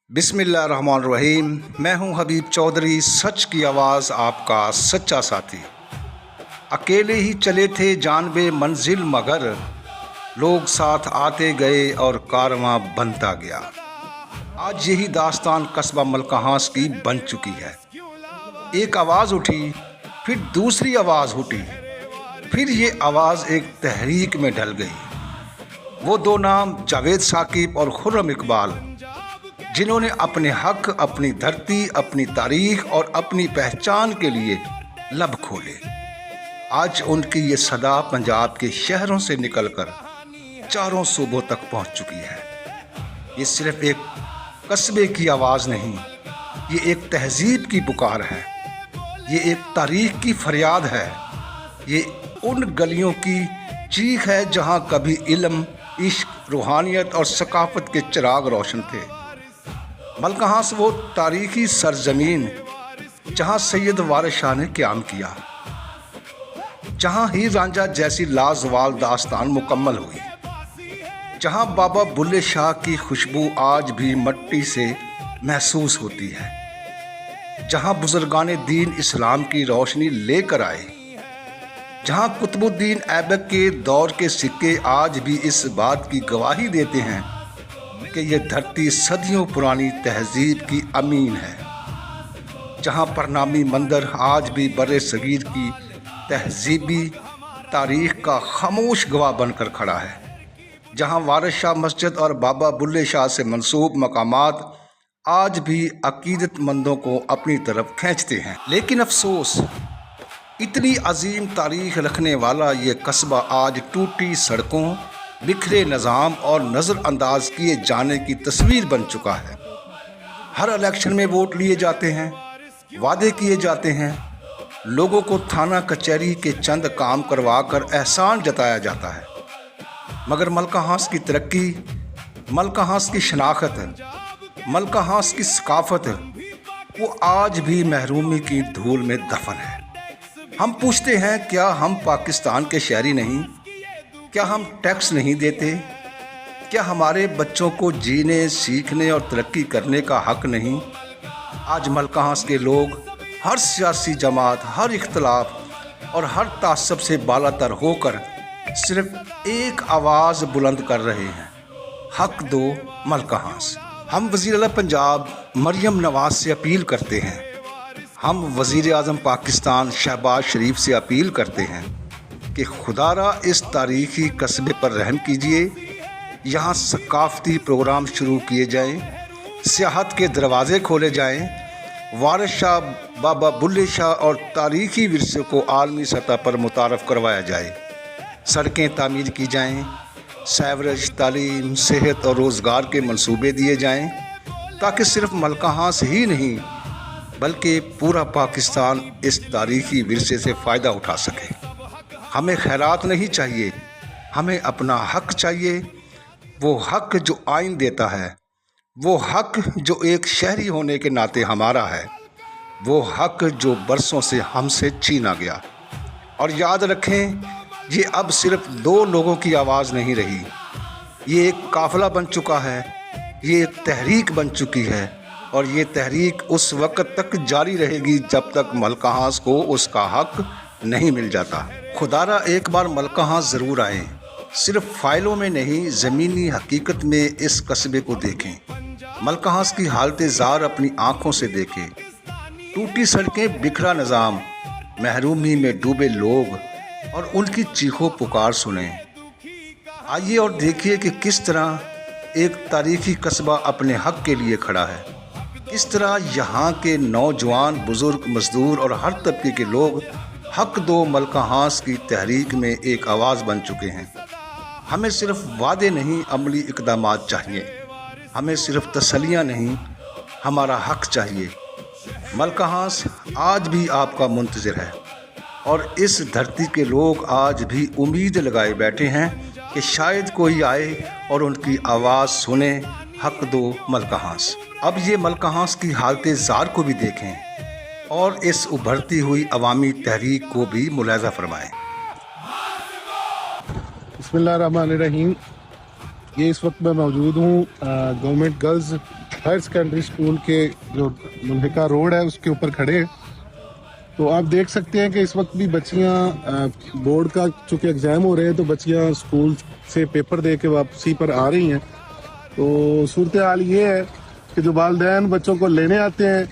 बिस्मिल्लाहिर्रहमानिर्रहीम। मैं हूं हबीब चौधरी, सच की आवाज़ आपका सच्चा साथी। अकेले ही चले थे जानबे मंजिल मगर लोग साथ आते गए और कारवां बनता गया। आज यही दास्तान कस्बा मलकाहास की बन चुकी है। एक आवाज़ उठी, फिर दूसरी आवाज़ उठी, फिर ये आवाज़ एक तहरीक में ढल गई। वो दो नाम जावेद साकिब और खुर्रम इकबाल, जिन्होंने अपने हक, अपनी धरती, अपनी तारीख और अपनी पहचान के लिए लब खोले। आज उनकी ये सदा पंजाब के शहरों से निकलकर चारों सूबों तक पहुंच चुकी है। ये सिर्फ एक कस्बे की आवाज़ नहीं, ये एक तहजीब की पुकार है, ये एक तारीख की फरियाद है, ये उन गलियों की चीख है जहां कभी इल्म, इश्क, रूहानियत और सकाफत के चिराग रोशन थे। मलकाहास वो तारीखी सरजमीन जहां सैयद वारिस शाह ने क़याम किया, जहां हीर रांझा जैसी लाजवाल दास्तान मुकम्मल हुई, जहां बाबा बुल्ले शाह की खुशबू आज भी मट्टी से महसूस होती है, जहां बुजुर्गान दीन इस्लाम की रोशनी लेकर आए, जहां कुतुबुद्दीन ऐबक के दौर के सिक्के आज भी इस बात की गवाही देते हैं कि ये धरती सदियों पुरानी तहजीब की अमीन है, जहां परनामी मंदिर आज भी बड़े सगीर की तहजीबी तारीख का खामोश गवाह बनकर खड़ा है, जहां वारिस शाह मस्जिद और बाबा बुल्ले शाह से मंसूब मकामात आज भी अकीदतमंदों को अपनी तरफ खींचते हैं। लेकिन अफसोस, इतनी अजीम तारीख रखने वाला ये कस्बा आज टूटी सड़कों, बिखरे निज़ाम और नज़रअंदाज किए जाने की तस्वीर बन चुका है। हर इलेक्शन में वोट लिए जाते हैं, वादे किए जाते हैं, लोगों को थाना कचहरी के चंद काम करवा कर एहसान जताया जाता है, मगर मलकाहास की तरक्की, मलकाहास की शनाख्त, मलकाहास की सकाफत वो आज भी महरूमी की धूल में दफन है। हम पूछते हैं, क्या हम पाकिस्तान के शहरी नहीं? क्या हम टैक्स नहीं देते? क्या हमारे बच्चों को जीने, सीखने और तरक्की करने का हक नहीं? आज मलकाहास के लोग हर सियासी जमात, हर इख्तलाफ और हर तासब से बालातर होकर सिर्फ एक आवाज़ बुलंद कर रहे हैं, हक दो मलकाहास। हम वज़ीर आला पंजाब मरियम नवाज़ से अपील करते हैं, हम वज़ीर आज़म पाकिस्तान शहबाज शरीफ से अपील करते हैं कि खुदारा इस तारीख़ी कस्बे पर रहम कीजिए। यहाँ सकाफ़ती प्रोग्राम शुरू किए जाएं, सियाहत के दरवाज़े खोले जाएं, वारिस शाह, बाबा बुल्ले शाह और तारीख़ी विरसे को आलमी सतह पर मुतारफ़ करवाया जाए, सड़कें तामीर की जाएं, सेवरेज, तालीम, सेहत और रोज़गार के मंसूबे दिए जाएं, ताकि सिर्फ मलकाहास ही नहीं बल्कि पूरा पाकिस्तान इस तारीख़ी विरसे से फ़ायदा उठा सके। हमें खैरात नहीं चाहिए, हमें अपना हक चाहिए, वो हक जो आइन देता है, वो हक जो एक शहरी होने के नाते हमारा है, वो हक जो बरसों से हमसे छीना गया। और याद रखें, ये अब सिर्फ दो लोगों की आवाज़ नहीं रही, ये एक काफ़िला बन चुका है, ये एक तहरीक बन चुकी है, और ये तहरीक उस वक़्त तक जारी रहेगी जब तक मलकाहास को उसका हक नहीं मिल जाता। खुदारा एक बार मलकाहास ज़रूर आएँ, सिर्फ फ़ाइलों में नहीं, ज़मीनी हकीकत में इस कस्बे को देखें, मलकाहास की हालत ज़ार अपनी आँखों से देखें, टूटी सड़कें, बिखरा निज़ाम, महरूमी में डूबे लोग और उनकी चीखों पुकार सुनें। आइए और देखिए कि किस तरह एक तारीख़ी कस्बा अपने हक के लिए खड़ा है, किस तरह यहाँ के नौजवान, बुज़ुर्ग, मज़दूर और हर तबके के लोग हक दो मलकाहास की तहरीक में एक आवाज़ बन चुके हैं। हमें सिर्फ वादे नहीं, अमली इक़दामात चाहिए, हमें सिर्फ तसल्लियाँ नहीं, हमारा हक चाहिए। मलकाहास आज भी आपका मुंतज़िर है, और इस धरती के लोग आज भी उम्मीद लगाए बैठे हैं कि शायद कोई आए और उनकी आवाज़ सुने, हक दो मलकाहास। अब ये मलकाहास की हालत ज़ार को भी देखें और इस उभरती हुई अवामी तहरीक को भी मुलाज़ा फरमाएँ। बिस्मिल्लाहिर्रहमानिर्रहीम। ये इस वक्त मैं मौजूद हूँ government girls higher secondary school کے جو ملحقہ روڈ ہے اس کے اوپر کھڑے ہیں. تو آپ دیکھ سکتے ہیں کہ اس وقت بھی بچیاں بورڈ کا چونکہ ایگزام ہو رہے ہیں تو بچیاں اسکول سے پیپر دے کے واپسی پر آ رہی ہیں. تو صورتحال یہ ہے کہ جو والدین بچوں کو لینے آتے ہیں